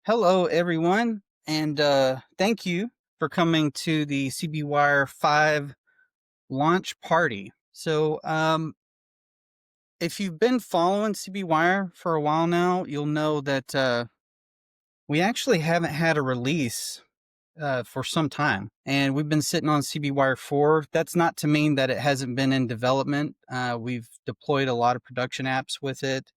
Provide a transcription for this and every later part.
Hello, everyone, and thank you for coming to the CBWIRE 5 launch party. If you've been following CBWIRE for a while now, you'll know that we actually haven't had a release for some time, and we've been sitting on CBWIRE 4. That's not to mean that it hasn't been in development. We've deployed a lot of production apps with it,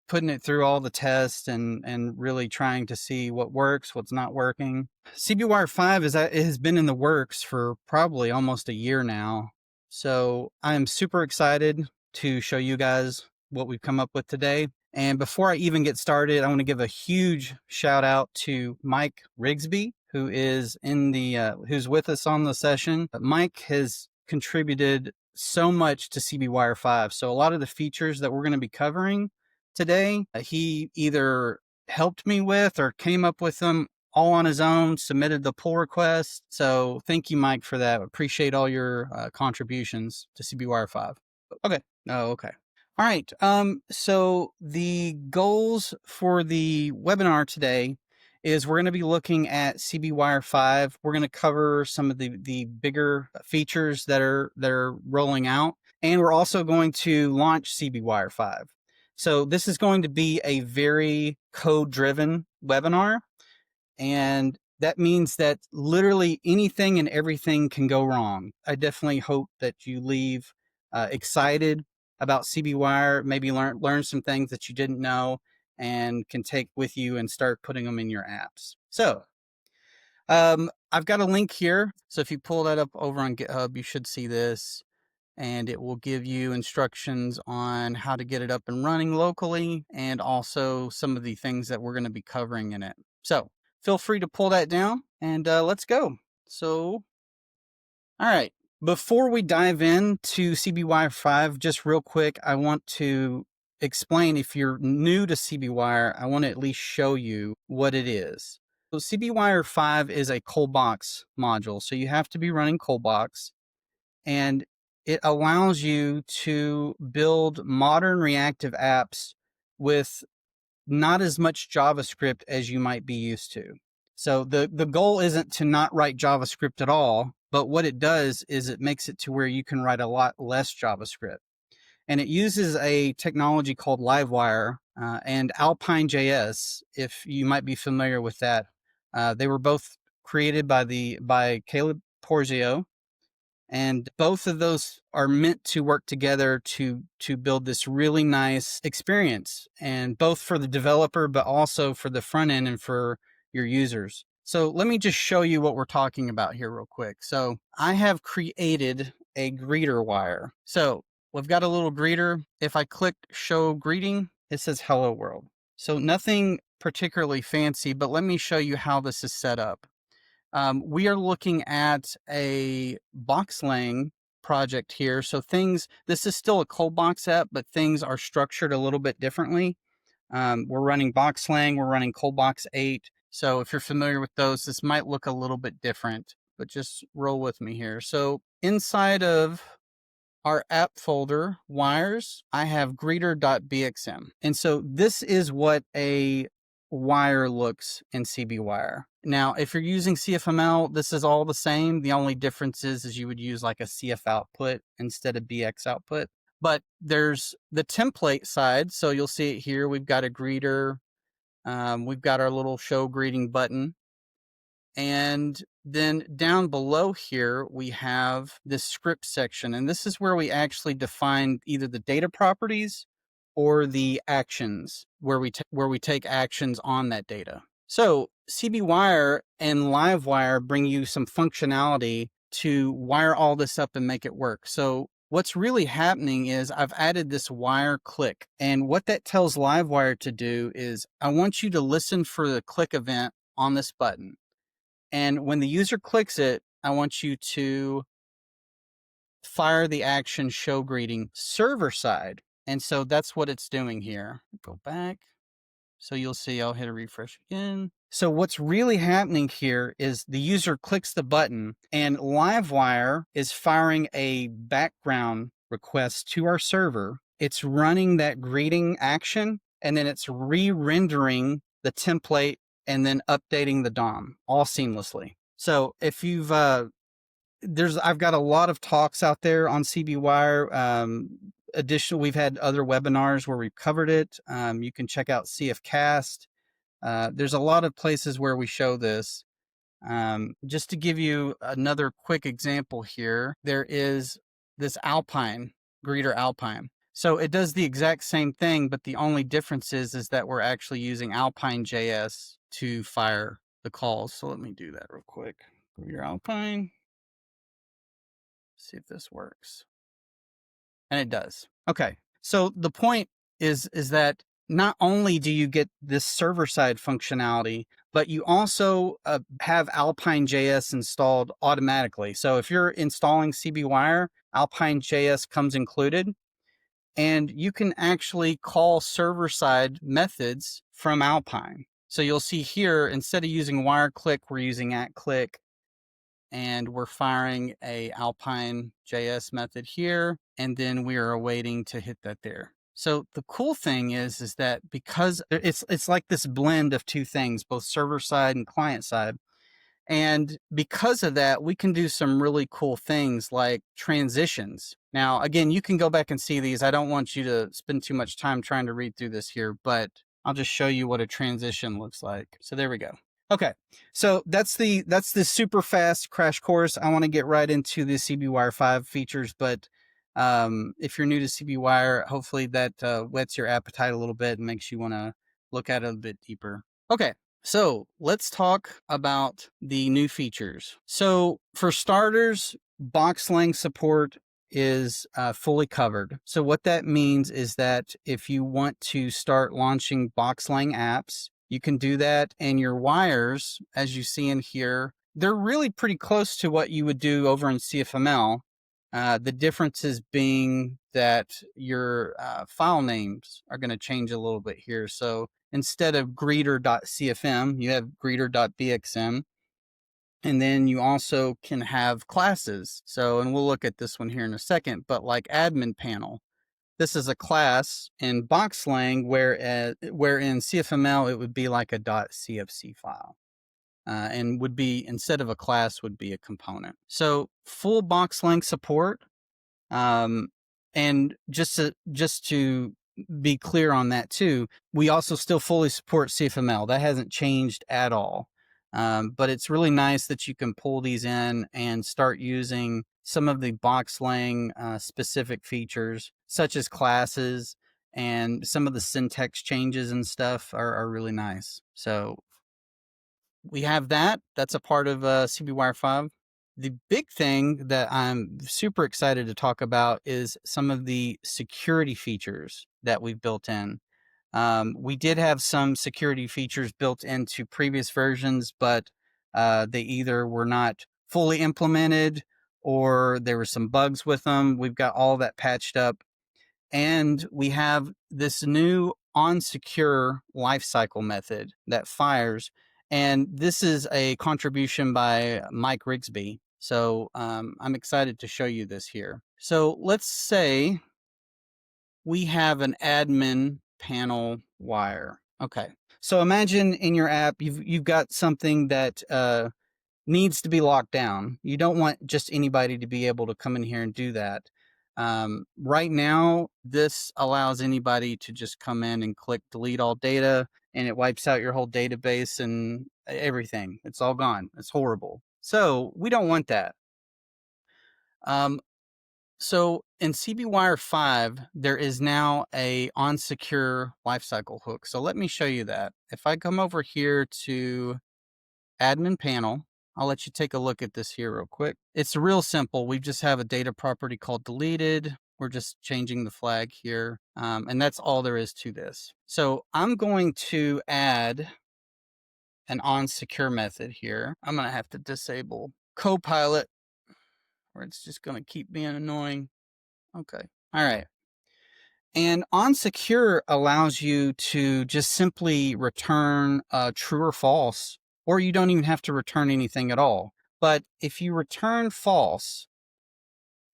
putting it through all the tests and really trying to see what works, what's not working. CBWIRE 5 it has been in the works for probably almost a year now. So I'm super excited to show you guys what we've come up with today. And before I even get started, I want to give a huge shout out to Mike Rigsby, who is who's with us on the session. But Mike has contributed so much to CBWIRE 5. So a lot of the features that we're going to be covering today, he either helped me with or came up with them all on his own, submitted the pull request. So thank you, Mike, for that. Appreciate all your contributions to CBWIRE 5. Okay. Oh, okay. All right. So the goals for the webinar today is we're going to be looking at CBWIRE 5. We're going to cover some of the bigger features that are rolling out, and we're also going to launch CBWIRE 5. So this is going to be a very code-driven webinar, and that means that literally anything and everything can go wrong. I definitely hope that you leave excited about CBWIRE, maybe learn some things that you didn't know and can take with you and start putting them in your apps. So I've got a link here. So if you pull that up over on GitHub, you should see this, and it will give you instructions on how to get it up and running locally, and also some of the things that we're going to be covering in it. So feel free to pull that down, and let's go. So, all right. Before we dive into CBWIRE 5, just real quick, I want to explain, if you're new to CBWIRE, I want to at least show you what it is. So CBWIRE 5 is a ColdBox module. So you have to be running ColdBox, and it allows you to build modern reactive apps with not as much JavaScript as you might be used to. So the goal isn't to not write JavaScript at all, but what it does is it makes it to where you can write a lot less JavaScript. And it uses a technology called Livewire and Alpine.js, if you might be familiar with that. They were both created by Caleb Porzio, and both of those are meant to work together to build this really nice experience, and both for the developer, but also for the front end and for your users. So let me just show you what we're talking about here real quick. So I have created a greeter wire. So we've got a little greeter. If I click show greeting, it says hello world. So nothing particularly fancy, but let me show you how this is set up. We are looking at a BoxLang project here. So this is still a ColdBox app, but things are structured a little bit differently. We're running BoxLang, we're running ColdBox 8. So if you're familiar with those, this might look a little bit different, but just roll with me here. So inside of our app folder, wires, I have greeter.bxm. And so this is what a wire looks in CBWIRE. Now, if you're using CFML, this is all the same. The only difference is you would use like a CF output instead of BX output. But there's the template side. So you'll see it here. We've got a greeter. We've got our little show greeting button. And then down below here, we have this script section. And this is where we actually define either the data properties or the actions, where we take actions on that data. So CBWIRE and Livewire bring you some functionality to wire all this up and make it work. So what's really happening is I've added this wire click. And what that tells Livewire to do is I want you to listen for the click event on this button. And when the user clicks it, I want you to fire the action show greeting server side. And so that's what it's doing here. Go back. So you'll see, I'll hit a refresh again. So what's really happening here is the user clicks the button and Livewire is firing a background request to our server. It's running that greeting action and then it's re-rendering the template and then updating the DOM all seamlessly. So if you've I've got a lot of talks out there on CBWIRE. Additional, we've had other webinars where we've covered it. You can check out CFcast. There's a lot of places where we show this. Just to give you another quick example here, there is this Alpine, Greeter Alpine. So it does the exact same thing, but the only difference is that we're actually using Alpine.js to fire the calls. So let me do that real quick. Greeter Alpine. See if this works. And it does. Okay. So the point is that not only do you get this server-side functionality, but you also have Alpine.js installed automatically. So if you're installing CBWIRE, Alpine.js comes included, and you can actually call server-side methods from Alpine. So you'll see here, instead of using WireClick, we're using @click, and we're firing a Alpine.js method here, and then we are waiting to hit that there. So the cool thing is that because it's like this blend of two things, both server side and client side. And because of that, we can do some really cool things like transitions. Now, again, you can go back and see these. I don't want you to spend too much time trying to read through this here, but I'll just show you what a transition looks like. So there we go. Okay, so that's the super fast crash course. I want to get right into the CBWIRE 5 features, but if you're new to CBWIRE, hopefully that whets your appetite a little bit and makes you want to look at it a bit deeper. Okay, so let's talk about the new features. So for starters, BoxLang support is fully covered. So what that means is that if you want to start launching BoxLang apps, you can do that, and your wires, as you see in here, they're really pretty close to what you would do over in CFML. The differences being that your file names are going to change a little bit here. So instead of greeter.cfm, you have greeter.bxm. And then you also can have classes. So, and we'll look at this one here in a second, but like admin panel, this is a class in BoxLang, where in CFML, it would be like a .cfc file. And would be, instead of a class, would be a component. So full BoxLang support. And just to be clear on that too, we also still fully support CFML. That hasn't changed at all. But it's really nice that you can pull these in and start using some of the BoxLang specific features, such as classes, and some of the syntax changes and stuff are really nice. So we have that. That's a part of CBWIRE 5. The big thing that I'm super excited to talk about is some of the security features that we've built in. We did have some security features built into previous versions, but they either were not fully implemented or there were some bugs with them. We've got all that patched up. And we have this new onSecure lifecycle method that fires. And this is a contribution by Mike Rigsby. So I'm excited to show you this here. So let's say we have an admin panel wire. Okay. So imagine in your app, you've got something that needs to be locked down. You don't want just anybody to be able to come in here and do that. Right now, this allows anybody to just come in and click delete all data, and it wipes out your whole database and everything. It's all gone. It's horrible. So we don't want that. So in CBWIRE 5, there is now a onSecure lifecycle hook. So let me show you that. If I come over here to admin panel, I'll let you take a look at this here real quick. It's real simple. We just have a data property called deleted. We're just changing the flag here. And that's all there is to this. So I'm going to add an onSecure method here. I'm going to have to disable Copilot, or it's just going to keep being annoying. Okay. All right. And onSecure allows you to just simply return true or false, or you don't even have to return anything at all. But if you return false,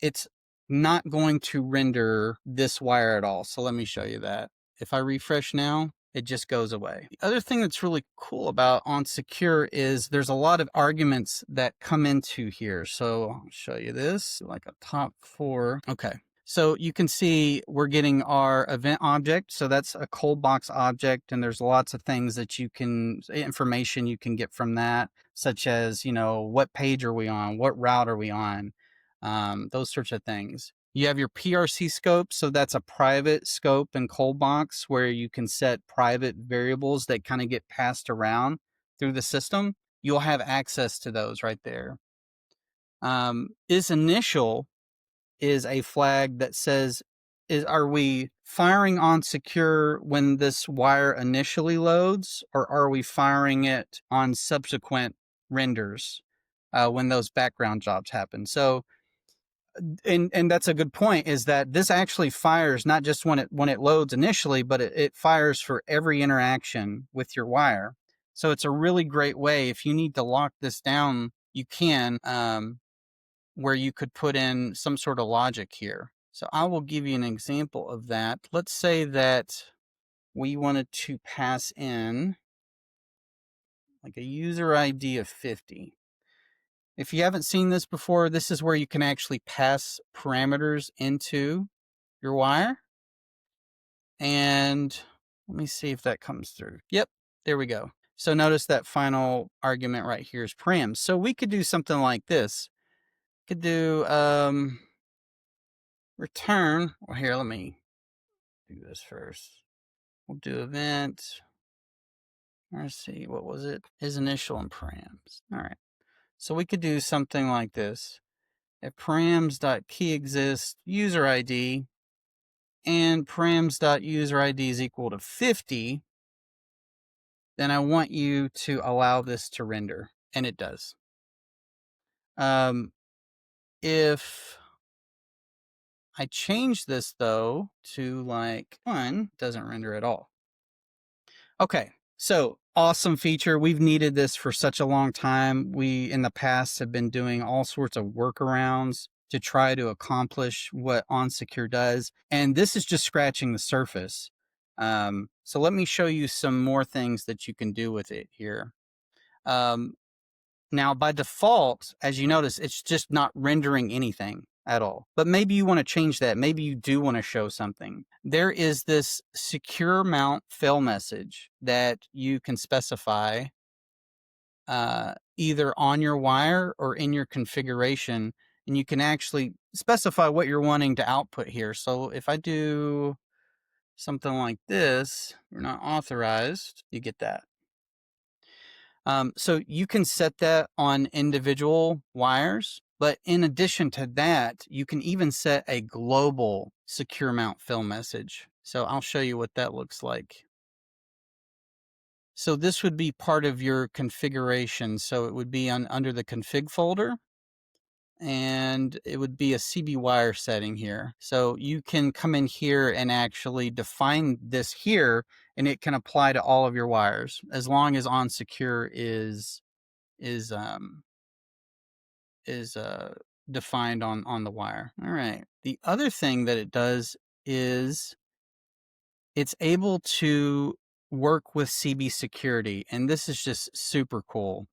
it's not going to render this wire at all. So let me show you that. If I refresh now, it just goes away. The other thing that's really cool about onSecure is there's a lot of arguments that come into here. So I'll show you this, like a top 4. Okay. So you can see we're getting our event object. So that's a cold box object. And there's lots of things that information you can get from that, such as, what page are we on? What route are we on? Those sorts of things. You have your PRC scope. So that's a private scope in cold box where you can set private variables that kind of get passed around through the system. You'll have access to those right there. Is_initial is a flag that says, are we firing onSecure when this wire initially loads, or are we firing it on subsequent renders when those background jobs happen? So, and that's a good point, is that this actually fires not just when it loads initially, but it fires for every interaction with your wire. So it's a really great way. If you need to lock this down, you can, where you could put in some sort of logic here. So I will give you an example of that. Let's say that we wanted to pass in like a user ID of 50. If you haven't seen this before, this is where you can actually pass parameters into your wire. And let me see if that comes through. Yep, there we go. So notice that final argument right here is params. So we could do something like this. Could do return. Well, here, let me do this first. We'll do event. Let's see, what was it? Is_initial and params. All right. So we could do something like this. If params.keyExist user ID and params.user ID is equal to 50, then I want you to allow this to render, and it does. If I change this though to like 1, doesn't render at all. Okay, so awesome feature. We've needed this for such a long time. We in the past have been doing all sorts of workarounds to try to accomplish what onSecure does, and this is just scratching the surface. So let me show you some more things that you can do with it here. Now, by default, as you notice, it's just not rendering anything at all. But maybe you want to change that. Maybe you do want to show something. There is this secure mount fail message that you can specify either on your wire or in your configuration. And you can actually specify what you're wanting to output here. So if I do something like this, you're not authorized, you get that. So you can set that on individual wires, but in addition to that, you can even set a global secure mount fail message. So I'll show you what that looks like. So this would be part of your configuration. So it would be under the config folder, and it would be a CBWIRE setting here. So you can come in here and actually define this here, and it can apply to all of your wires as long as onSecure is defined on the wire. All right. The other thing that it does is it's able to work with CB security, and this is just super cool.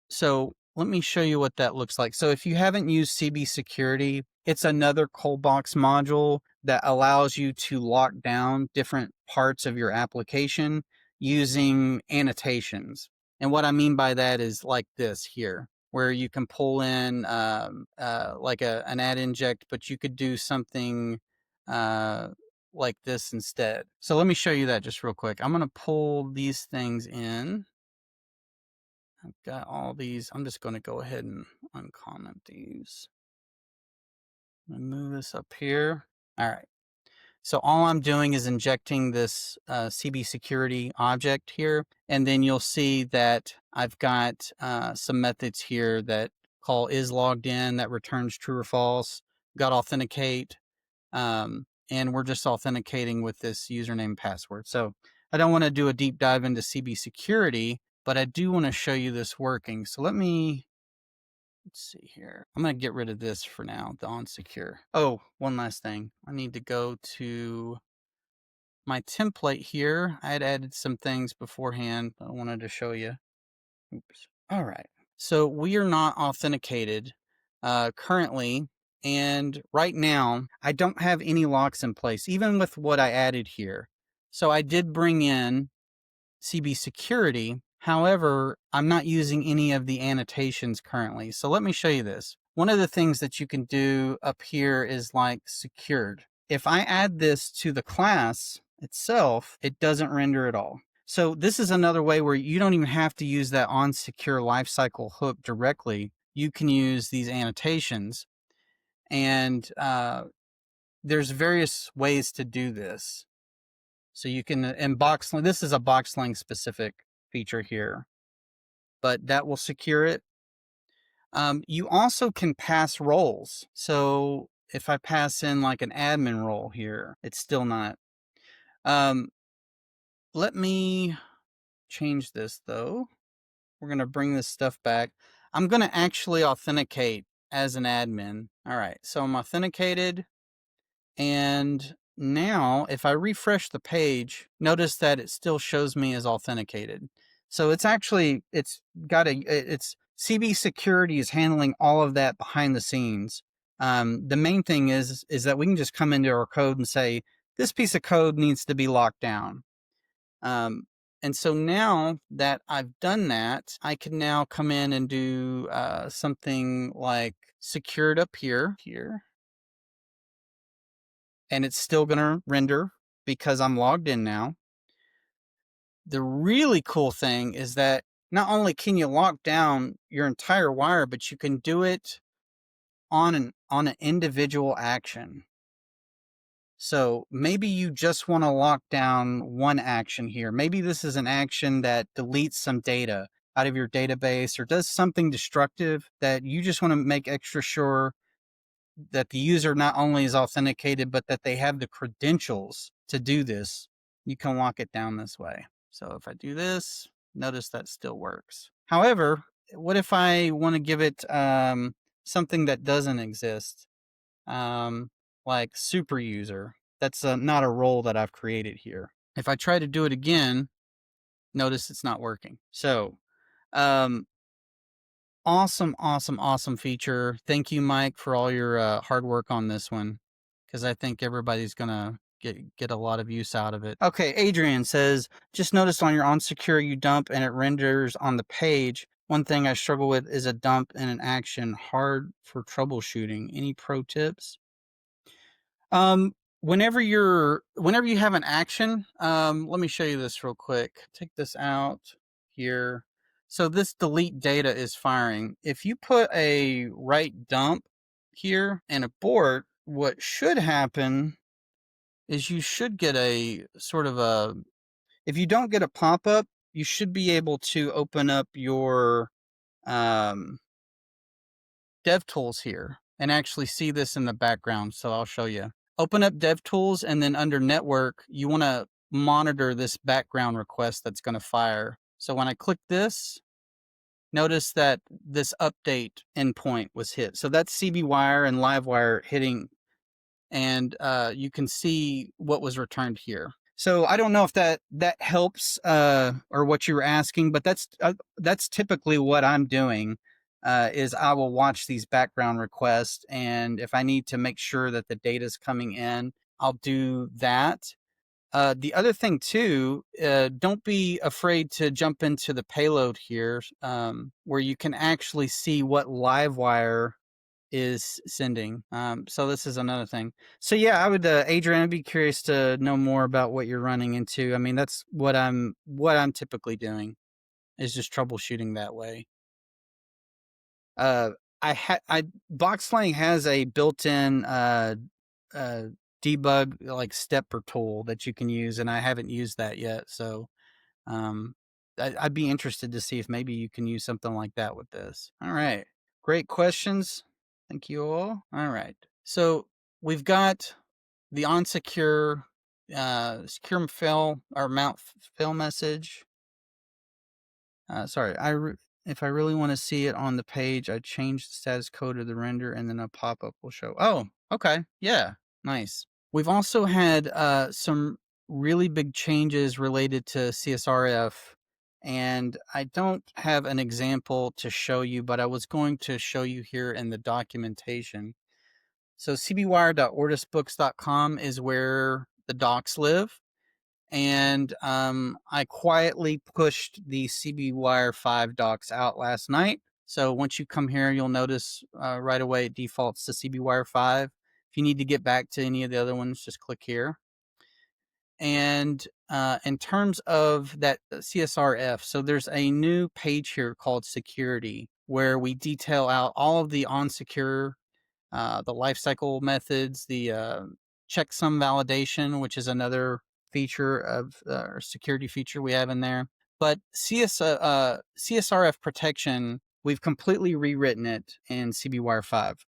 So let me show you what that looks like. So if you haven't used CB security, it's another cold box module that allows you to lock down different parts of your application using annotations. And what I mean by that is like this here, where you can pull in like an add inject, but you could do something like this instead. So let me show you that just real quick. I'm going to pull these things in. I've got all these. I'm just going to go ahead and uncomment these. I'm going to move this up here. All right. So all I'm doing is injecting this CB security object here. And then you'll see that I've got some methods here that call is logged in, that returns true or false, got authenticate. And we're just authenticating with this username and password. So I don't want to do a deep dive into CB security, but I do want to show you this working. So let's see here. I'm going to get rid of this for now, the onSecure. Oh, one last thing. I need to go to my template here. I had added some things beforehand I wanted to show you. Oops. All right. So we are not authenticated currently. And right now, I don't have any locks in place, even with what I added here. So I did bring in CB security. However, I'm not using any of the annotations currently. So let me show you this. One of the things that you can do up here is like secured. If I add this to the class itself, it doesn't render at all. So this is another way where you don't even have to use that onSecure lifecycle hook directly. You can use these annotations, and there's various ways to do this. So you can, and BoxLang, this is a BoxLang specific feature here, but that will secure it. You also can pass roles. So if I pass in like an admin role here, it's still not. Let me change this though. We're going to bring this stuff back. I'm going to actually authenticate as an admin. All right, so I'm authenticated. And now if I refresh the page, notice that it still shows me as authenticated. So it's actually, it's CB security is handling all of that behind the scenes. The main thing is that we can just come into our code and say, this piece of code needs to be locked down. And so now that I've done that, I can now come in and do something like secured up here, and it's still going to render because I'm logged in now. The really cool thing is that not only can you lock down your entire wire, but you can do it on an individual action. So maybe you just want to lock down one action here. Maybe this is an action that deletes some data out of your database or does something destructive that you just want to make extra sure that the user not only is authenticated, but that they have the credentials to do this. You can lock it down this way. So if I do this, notice that still works. However, what if I want to give it something that doesn't exist? Like super user. That's not a role that I've created here. If I try to do it again, notice it's not working. So, awesome feature. Thank you, Mike, for all your hard work on this one, because I think everybody's gonna get a lot of use out of it. Okay, Adrian says, just noticed on your onSecure you dump and it renders on the page. One thing I struggle with is a dump and an action. Hard for troubleshooting. Any pro tips? Whenever you have an action, let me show you this real quick. Take this out here. So this delete data is firing. If you put a write dump here and abort, what should happen is you should get a sort of if you don't get a pop-up, you should be able to open up your DevTools here and actually see this in the background. So I'll show you. Open up DevTools, and then under network, you want to monitor this background request that's going to fire. So when I click this, notice that this update endpoint was hit. So that's CBWIRE and LiveWire hitting, and you can see what was returned here. So I don't know if that helps or what you were asking, but that's typically what I'm doing. Is I will watch these background requests, and if I need to make sure that the data is coming in, I'll do that. The other thing too, don't be afraid to jump into the payload here, where you can actually see what LiveWire is sending. So this is another thing. So yeah, I would, Adrian, I'd be curious to know more about what you're running into. I mean, that's what I'm typically doing, is just troubleshooting that way. BoxLang has a built-in debug like stepper tool that you can use, and I haven't used that yet. So I'd be interested to see if maybe you can use something like that with this. All right, great questions. Thank you all. All right, so we've got the onSecure secure fail or mount fail message. Sorry, if I really want to see it on the page, I change the status code of the render and then a pop-up will show. Oh, okay. Yeah, nice. We've also had some really big changes related to CSRF, and I don't have an example to show you, but I was going to show you here in the documentation. So cbwire.ortusbooks.com is where the docs live. And I quietly pushed the CBWIRE 5 docs out last night. So once you come here, you'll notice right away it defaults to CBWIRE 5. If you need to get back to any of the other ones, just click here. And in terms of that CSRF, so there's a new page here called Security, where we detail out all of the onSecure, the lifecycle methods, the checksum validation, which is another feature of our security feature we have in there. But CSRF protection, we've completely rewritten it in CBWIRE 5.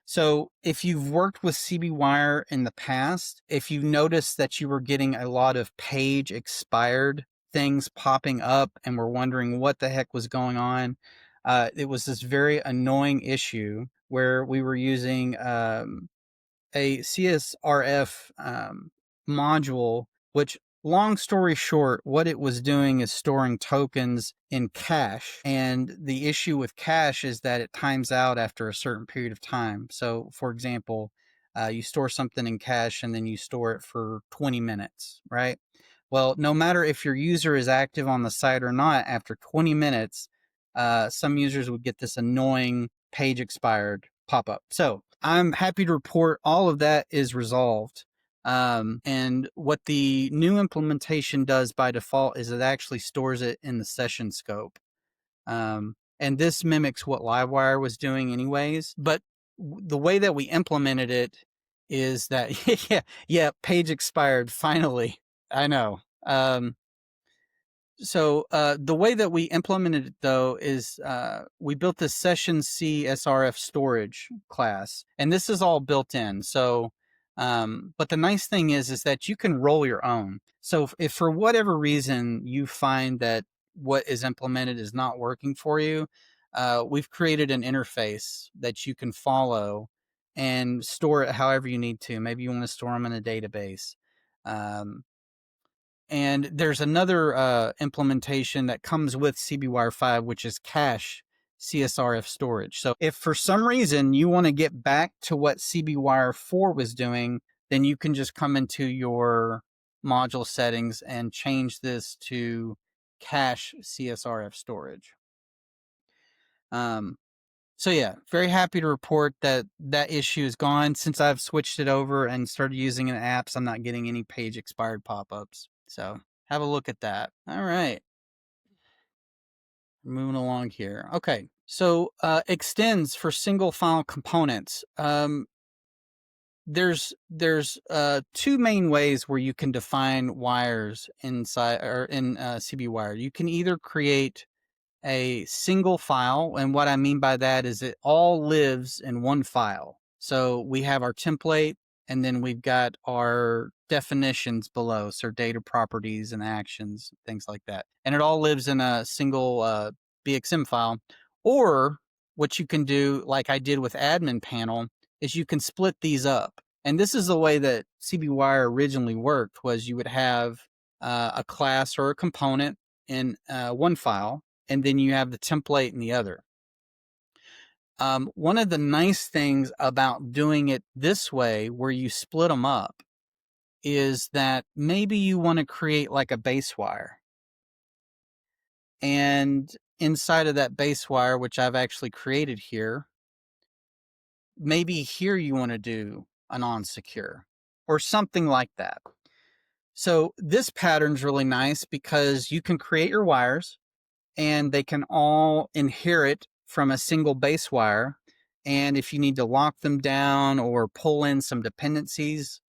So if you've worked with CBWIRE in the past, if you noticed that you were getting a lot of page expired things popping up and were wondering what the heck was going on, it was this very annoying issue where we were using a CSRF module, which, long story short, what it was doing is storing tokens in cache. And the issue with cache is that it times out after a certain period of time. So, for example, you store something in cache and then you store it for 20 minutes, right? Well, no matter if your user is active on the site or not, after 20 minutes, some users would get this annoying page expired pop-up. So I'm happy to report all of that is resolved. And what the new implementation does by default is it actually stores it in the session scope. And this mimics what Livewire was doing anyways. But the way that we implemented it is that, yeah, page expired, finally. I know. So the way that we implemented it, though, is we built this session C SRF storage class, and this is all built in. So, but the nice thing is that you can roll your own. So if for whatever reason you find that what is implemented is not working for you, we've created an interface that you can follow and store it however you need to. Maybe you want to store them in a database. And there's another implementation that comes with CBWIRE 5, which is cache CSRF storage. So if for some reason you want to get back to what CBWIRE 4 was doing, then you can just come into your module settings and change this to cache CSRF storage. So yeah, very happy to report that that issue is gone. Since I've switched it over and started using it in apps, I'm not getting any page expired pop-ups. So have a look at that. All right. Moving along here. Okay. So extends for single file components. There's two main ways where you can define wires inside or in CBWIRE. You can either create a single file, and what I mean by that is it all lives in one file. So we have our template, and then we've got our definitions below, so data properties and actions, things like that, and it all lives in a single BXM file. Or what you can do, like I did with admin panel, is you can split these up. And this is the way that CBWIRE originally worked, was you would have a class or a component in one file, and then you have the template in the other. One of the nice things about doing it this way, where you split them up, is that maybe you want to create like a base wire. And inside of that base wire, which I've actually created here, maybe here you want to do an onSecure or something like that. So this pattern's really nice because you can create your wires and they can all inherit from a single base wire. And if you need to lock them down or pull in some dependencies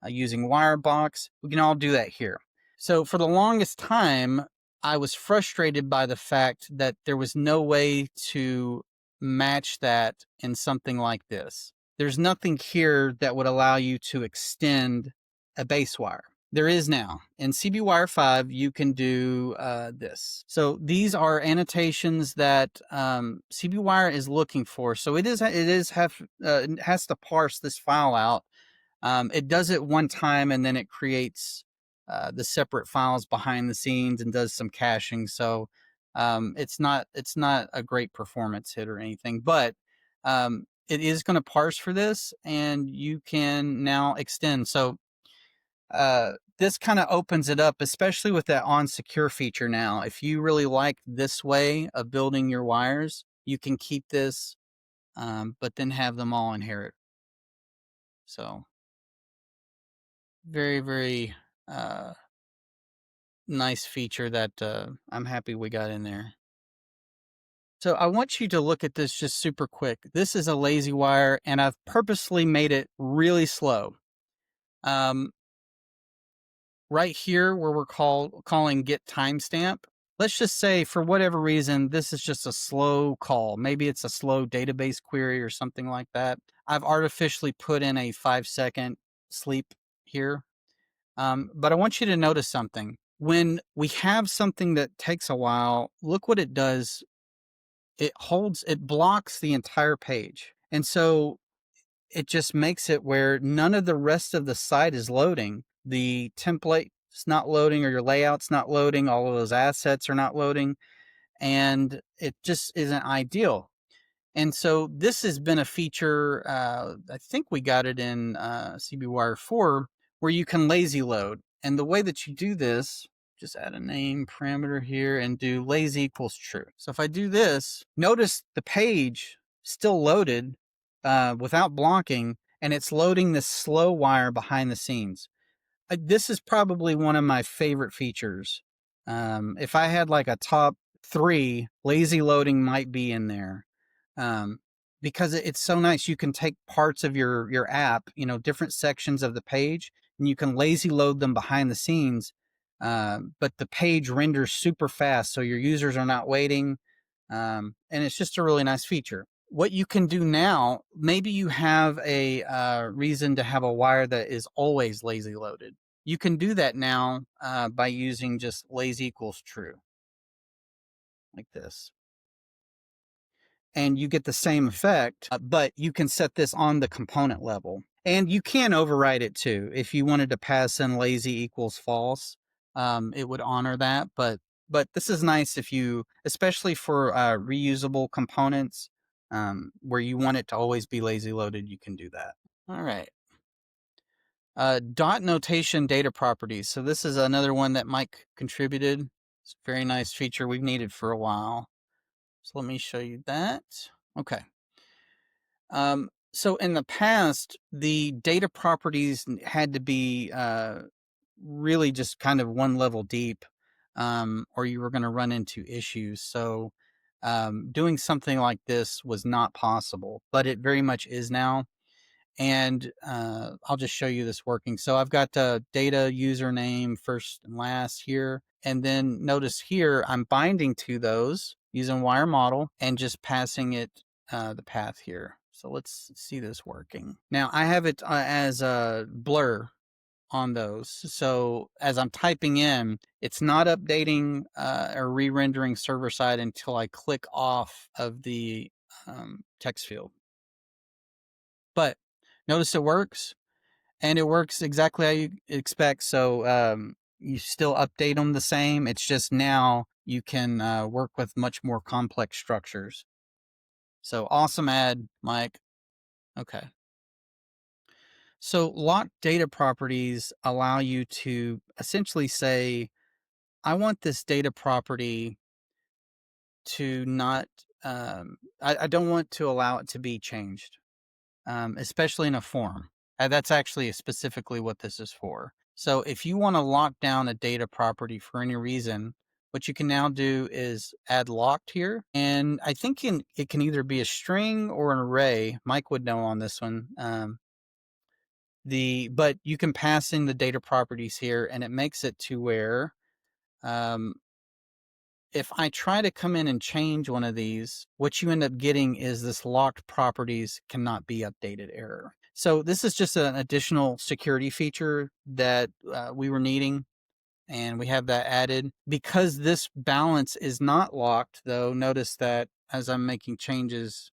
using WireBox, we can all do that here. So for the longest time, I was frustrated by the fact that there was no way to match that in something like this. There's nothing here that would allow you to extend a base wire. There is now. In CBWIRE 5, you can do this. So these are annotations that CBWIRE is looking for. So it has to parse this file out. It does it one time, and then it creates the separate files behind the scenes and does some caching. So it's not a great performance hit or anything, but it is going to parse for this, and you can now extend. So this kind of opens it up, especially with that onSecure feature now. If you really like this way of building your wires, you can keep this, but then have them all inherit. So very, very nice feature that I'm happy we got in there. So I want you to look at this just super quick. This is a lazy wire, and I've purposely made it really slow. Right here where we're calling get timestamp, let's just say for whatever reason, this is just a slow call. Maybe it's a slow database query or something like that. I've artificially put in a 5-second sleep here. But I want you to notice something. When we have something that takes a while, look what it does. It blocks the entire page. And so it just makes it where none of the rest of the site is loading. The template's not loading, or your layout's not loading. All of those assets are not loading. And it just isn't ideal. And so this has been a feature, I think we got it in CBWIRE 4, where you can lazy load. And the way that you do this, just add a name parameter here and do lazy equals true. So if I do this, notice the page still loaded without blocking, and it's loading this slow wire behind the scenes. This is probably one of my favorite features. If I had like a top 3, lazy loading might be in there. Because it's so nice. You can take parts of your app, different sections of the page, and you can lazy load them behind the scenes. But the page renders super fast, so your users are not waiting. And it's just a really nice feature. What you can do now, maybe you have a reason to have a wire that is always lazy loaded. You can do that now by using just lazy equals true, like this. And you get the same effect, but you can set this on the component level. And you can override it too. If you wanted to pass in lazy equals false, it would honor that. But this is nice if you, especially for reusable components, where you want it to always be lazy loaded, you can do that. All right. Dot notation data properties. So this is another one that Mike contributed. It's a very nice feature we've needed for a while. So let me show you that. Okay. So in the past, the data properties had to be really just kind of one level deep, or you were going to run into issues. So doing something like this was not possible, but it very much is now. And I'll just show you this working. So I've got data username first and last here. And then notice here, I'm binding to those using wire model and just passing it the path here. So let's see this working. Now I have it as a blur on those. So as I'm typing in, it's not updating or re-rendering server side until I click off of the text field. But notice it works, and it works exactly how you expect. So you still update them the same. It's just now you can work with much more complex structures. So awesome ad, Mike. Okay. So locked data properties allow you to essentially say, I want this data property to not, I don't want to allow it to be changed, especially in a form. That's actually specifically what this is for. So if you want to lock down a data property for any reason, what you can now do is add locked here. And I think it can either be a string or an array. Mike would know on this one. But you can pass in the data properties here, and it makes it to where if I try to come in and change one of these, what you end up getting is this locked properties cannot be updated error. So this is just an additional security feature that we were needing, and we have that added. Because this balance is not locked, though, notice that as I'm making changes,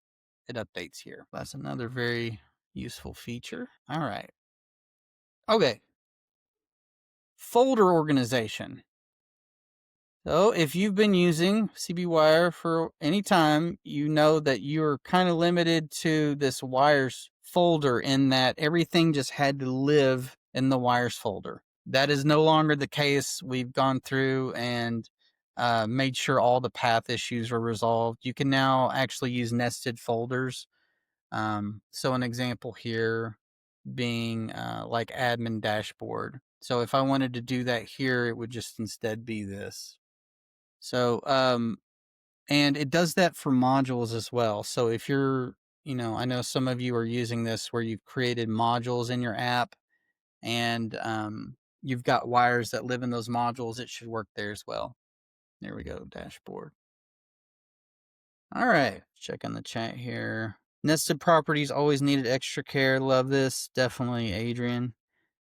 it updates here. That's another very useful feature. All right. Okay. folder organization. So if you've been using CBWIRE for any time, you know that you're kind of limited to this wires folder in that everything just had to live in the wires folder. That is no longer the case. We've gone through and made sure all the path issues were resolved. You can now actually use nested folders. So an example here being like admin dashboard. So if I wanted to do that here, it would just instead be this. So, and it does that for modules as well. So if you're, I know some of you are using this where you've created modules in your app and you've got wires that live in those modules, it should work there as well. There we go, dashboard. All right, checking the chat here. Nested properties always needed extra care. Love this. Definitely, Adrian.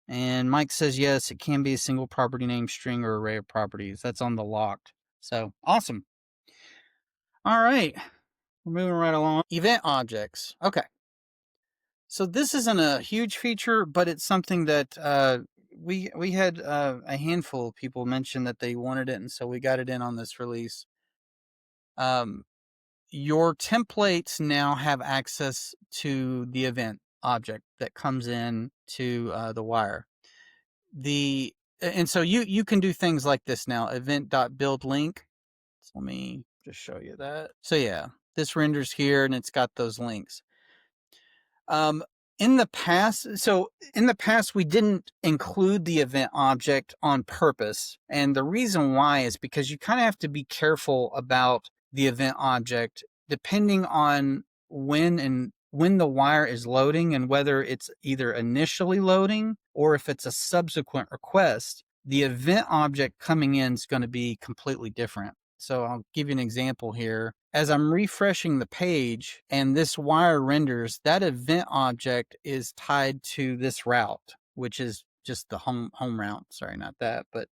And Mike says, yes, it can be a single property name string or array of properties. That's on the locked. So awesome. All right, we're moving right along. Event objects. Okay. So this isn't a huge feature, but it's something that we had a handful of people mention that they wanted it, and so we got it in on this release. Your templates now have access to the event object that comes in to the wire. And so you can do things like this now. Event.buildLink. So let me just show you that. So yeah, this renders here and it's got those links. In the past, we didn't include the event object on purpose. And the reason why is because you kind of have to be careful about the event object depending on when the wire is loading and whether it's either initially loading or if it's a subsequent request. The event object coming in is going to be completely different. So I'll give you an example here. As I'm refreshing the page and this wire renders, that event object is tied to this route, which is just the home route. Sorry, not that, but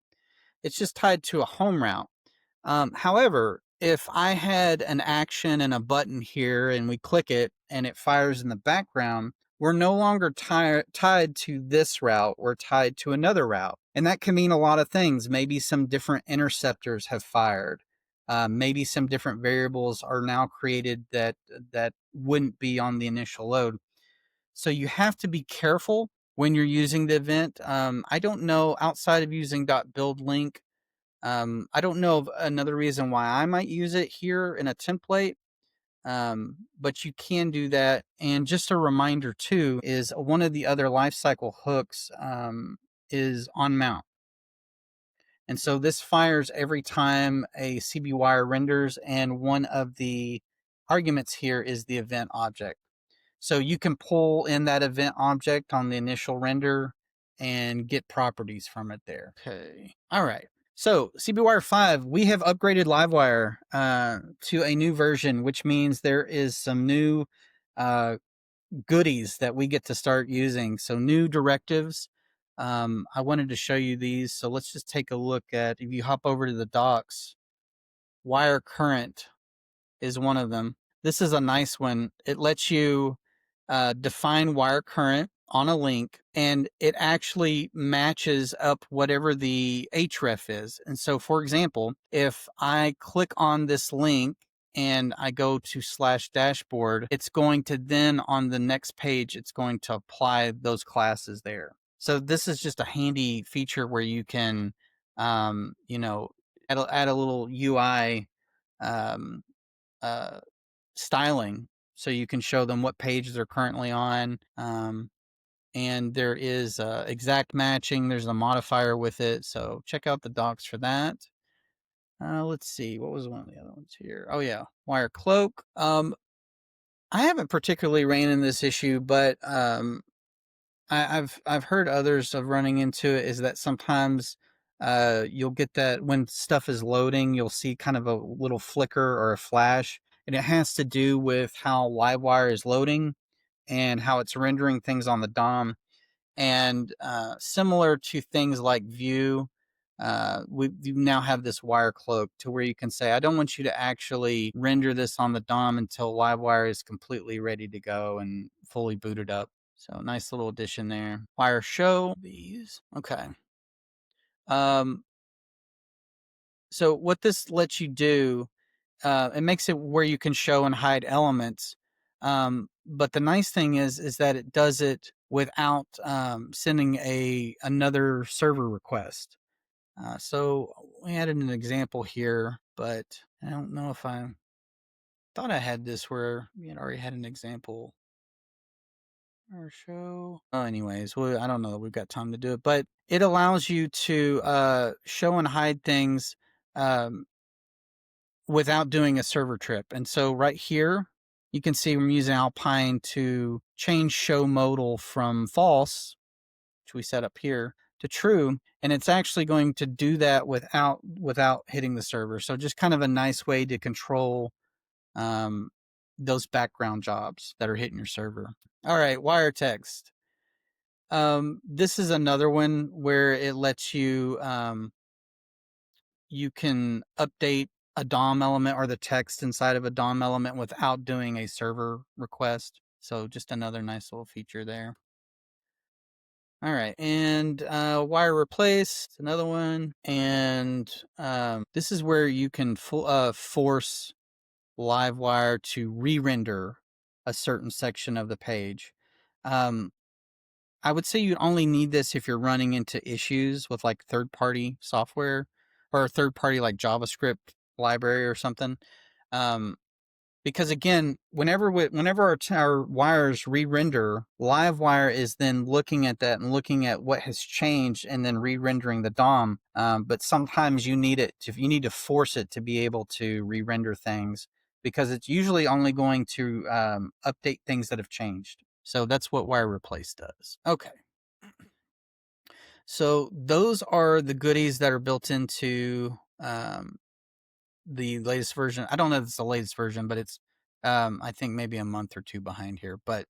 it's just tied to a home route. However, if I had an action and a button here and we click it and it fires in the background, we're no longer tied to this route. We're tied to another route. And that can mean a lot of things. Maybe some different interceptors have fired. Maybe some different variables are now created that wouldn't be on the initial load. So you have to be careful when you're using the event. I don't know, outside of using .buildLink, I don't know of another reason why I might use it here in a template, but you can do that. And just a reminder too, is one of the other lifecycle hooks is onMount. And so this fires every time a CBWIRE renders, and one of the arguments here is the event object. So you can pull in that event object on the initial render and get properties from it there. Okay. All right. So CBWIRE 5, we have upgraded Livewire to a new version, which means there is some new goodies that we get to start using. So new directives. I wanted to show you these. So let's just take a look at, if you hop over to the docs, wire current is one of them. This is a nice one. It lets you define wire current on a link, and it actually matches up whatever the href is. And so, for example, if I click on this link and I go to /dashboard, it's going to then on the next page, it's going to apply those classes there. So this is just a handy feature where you can, add a little UI styling, so you can show them what page they're currently on. And there is exact matching. There's a modifier with it. So check out the docs for that. Let's see. What was one of the other ones here? Oh yeah, wire cloak. I haven't particularly ran in this issue, but I've heard others of running into it, is that sometimes you'll get that when stuff is loading, you'll see kind of a little flicker or a flash, and it has to do with how Livewire is loading and how it's rendering things on the DOM. And similar to things like Vue, we now have this wire cloak to where you can say, I don't want you to actually render this on the DOM until Livewire is completely ready to go and fully booted up. So nice little addition there. Wire show these. Okay. So what this lets you do, it makes it where you can show and hide elements. But the nice thing is that it does it without sending another server request. So we added an example here, but I don't know if I thought I had this where we had already had an example or show. Anyways, well, I don't know that we've got time to do it, but it allows you to show and hide things um, without doing a server trip. And so right here, you can see I'm using Alpine to change show modal from false, which we set up here, to true, and it's actually going to do that without hitting the server. So just kind of a nice way to control um, those background jobs that are hitting your server. All right, wire text. This is another one where it lets you you can update a DOM element or the text inside of a DOM element without doing a server request. So just another nice little feature there. All right, and wire replace, another one, and this is where you can force Livewire to re-render a certain section of the page. I would say you only need this if you're running into issues with like third-party software or third-party like JavaScript library or something. Because again, whenever our wires re-render, Livewire is then looking at that and looking at what has changed and then re-rendering the DOM. But sometimes you need to force it to be able to re-render things because it's usually only going to update things that have changed. So that's what wire replace does. Okay. So those are the goodies that are built into the latest version. I don't know if it's the latest version, but it's I think maybe a month or two behind here, but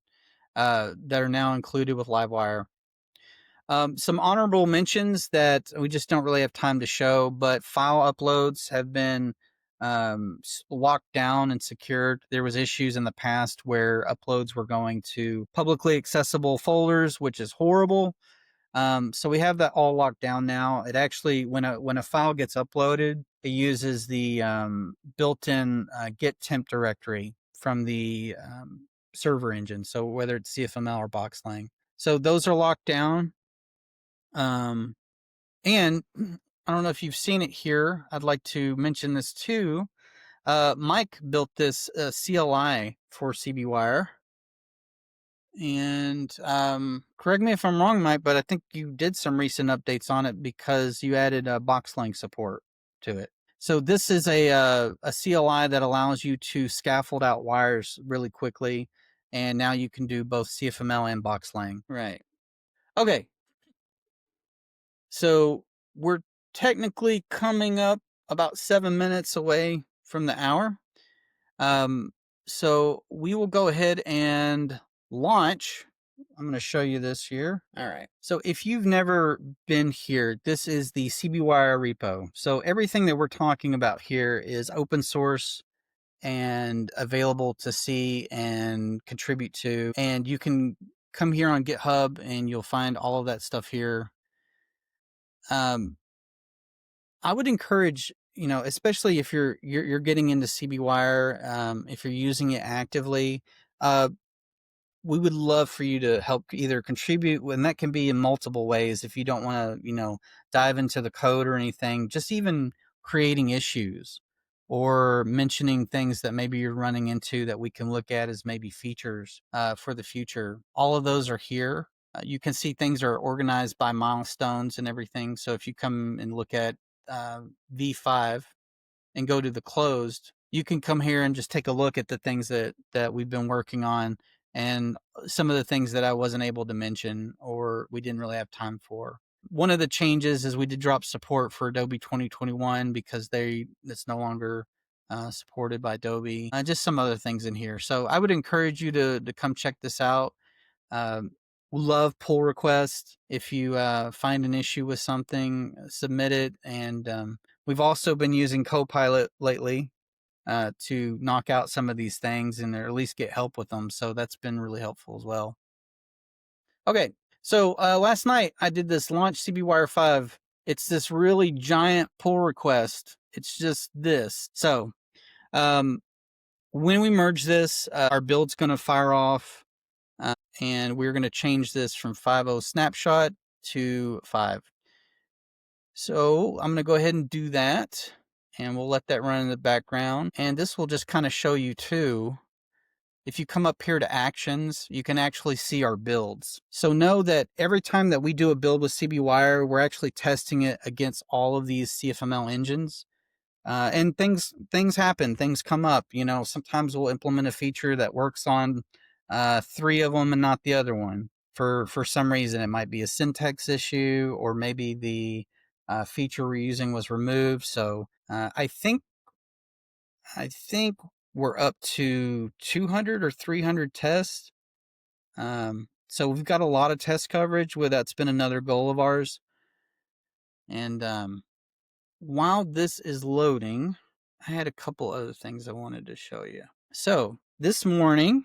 that are now included with Livewire. Some honorable mentions that we just don't really have time to show, but file uploads have been locked down and secured. There was issues in the past where uploads were going to publicly accessible folders, which is horrible. So we have that all locked down now. It actually, when a file gets uploaded, it uses the built-in get temp directory from the server engine. So whether it's CFML or BoxLang, so those are locked down. And I don't know if you've seen it here. I'd like to mention this too. Mike built this CLI for CBWIRE. And correct me if I'm wrong, Mike, but I think you did some recent updates on it because you added BoxLang support to it. So this is a CLI that allows you to scaffold out wires really quickly, and now you can do both CFML and BoxLang. Right. Okay. So we're technically coming up about 7 minutes away from the hour. So we will go ahead and launch. I'm going to show you this here. All right. So if you've never been here, this is the CBWIRE repo. So everything that we're talking about here is open source and available to see and contribute to. And you can come here on GitHub and you'll find all of that stuff here. I would encourage, especially if you're getting into CBWIRE, if you're using it actively, we would love for you to help either contribute, and that can be in multiple ways. If you don't want to, dive into the code or anything, just even creating issues or mentioning things that maybe you're running into that we can look at as maybe features for the future. All of those are here. You can see things are organized by milestones and everything. So if you come and look at V5 and go to the closed, you can come here and just take a look at the things that we've been working on and some of the things that I wasn't able to mention or we didn't really have time for. One of the changes is we did drop support for Adobe 2021 because it's no longer supported by Adobe. Just some other things in here. So I would encourage you to come check this out. Love pull requests. If you find an issue with something, submit it. And we've also been using Copilot lately to knock out some of these things and or at least get help with them. So that's been really helpful as well. Okay, so last night I did this launch CBWIRE 5 It's this really giant pull request. It's just this. So when we merge this, our build's going to fire off, and we're going to change this from 5.0 snapshot to 5. So I'm going to go ahead and do that, and we'll let that run in the background. And this will just kind of show you too. If you come up here to actions, you can actually see our builds. So know that every time that we do a build with CBWIRE, we're actually testing it against all of these CFML engines. And things happen, things come up. You know, sometimes we'll implement a feature that works on 3 of them and not the other one. For some reason, it might be a syntax issue, or maybe the feature we're using was removed. So I think we're up to 200 or 300 tests. So we've got a lot of test coverage. That's been another goal of ours. And while this is loading, I had a couple other things I wanted to show you. So this morning,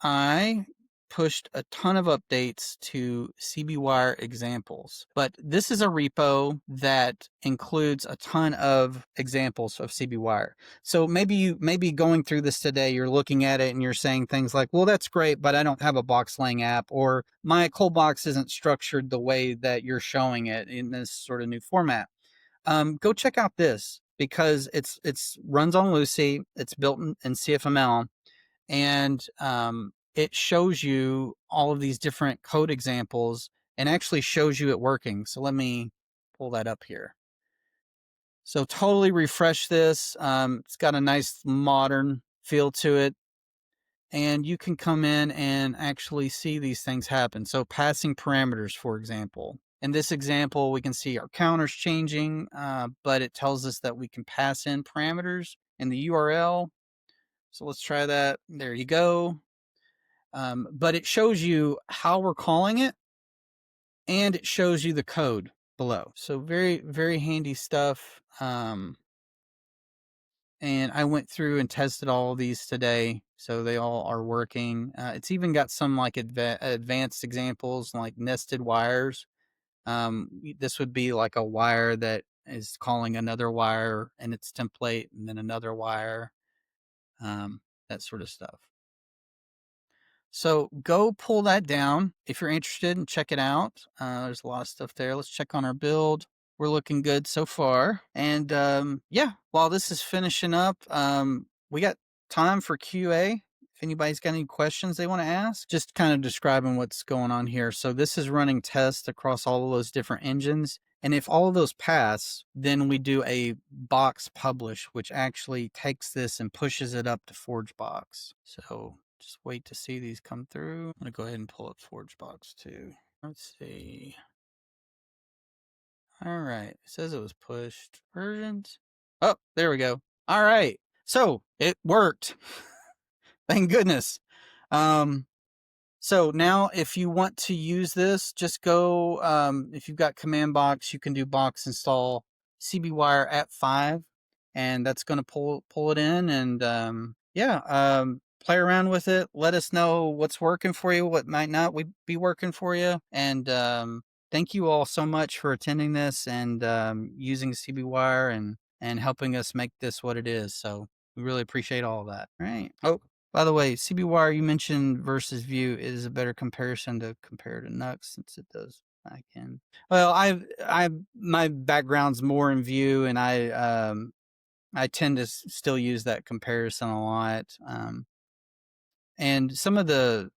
I pushed a ton of updates to CBWIRE examples, but this is a repo that includes a ton of examples of CBWIRE. So maybe going through this today, you're looking at it and you're saying things like, well, that's great, but I don't have a BoxLang app, or my cold box isn't structured the way that you're showing it in this sort of new format. Go check out this, because it's runs on Lucy. It's built in CFML, and it shows you all of these different code examples and actually shows you it working. So let me pull that up here. So totally refresh this. It's got a nice modern feel to it. And you can come in and actually see these things happen. So passing parameters, for example. In this example, we can see our counters changing, but it tells us that we can pass in parameters in the URL. So let's try that. There you go. But it shows you how we're calling it, and it shows you the code below. So very, very handy stuff. And I went through and tested all of these today, so they all are working. It's even got some like advanced examples, like nested wires. This would be like a wire that is calling another wire in its template, and then another wire, that sort of stuff. So go pull that down if you're interested and check it out. There's a lot of stuff there. Let's check on our build. We're looking good so far. And yeah, while this is finishing up, we got time for QA. If anybody's got any questions they want to ask, just kind of describing what's going on here. So this is running tests across all of those different engines. And if all of those pass, then we do a box publish, which actually takes this and pushes it up to ForgeBox. So just wait to see these come through. I'm going to go ahead and pull up ForgeBox too. Let's see. All right. It says it was pushed. Versions. Oh, there we go. All right. So it worked. Thank goodness. So now if you want to use this, just go, if you've got command box, you can do box install CBWIRE at 5, and that's going to pull it in. And yeah, play around with it. Let us know what's working for you, what might not be working for you. And thank you all so much for attending this and using CBWIRE and helping us make this what it is. So we really appreciate all of that. All right. Oh, by the way, CBWIRE, you mentioned versus Vue is a better comparison to compare to Nux, since it does backend. Well, my background's more in Vue, and I tend to still use that comparison a lot. And some of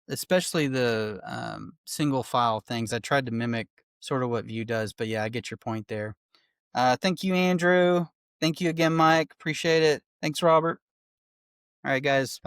especially the single file things, I tried to mimic sort of what Vue does, but yeah, I get your point there. Thank you, Andrew. Thank you again, Mike. Appreciate it. Thanks, Robert. All right, guys.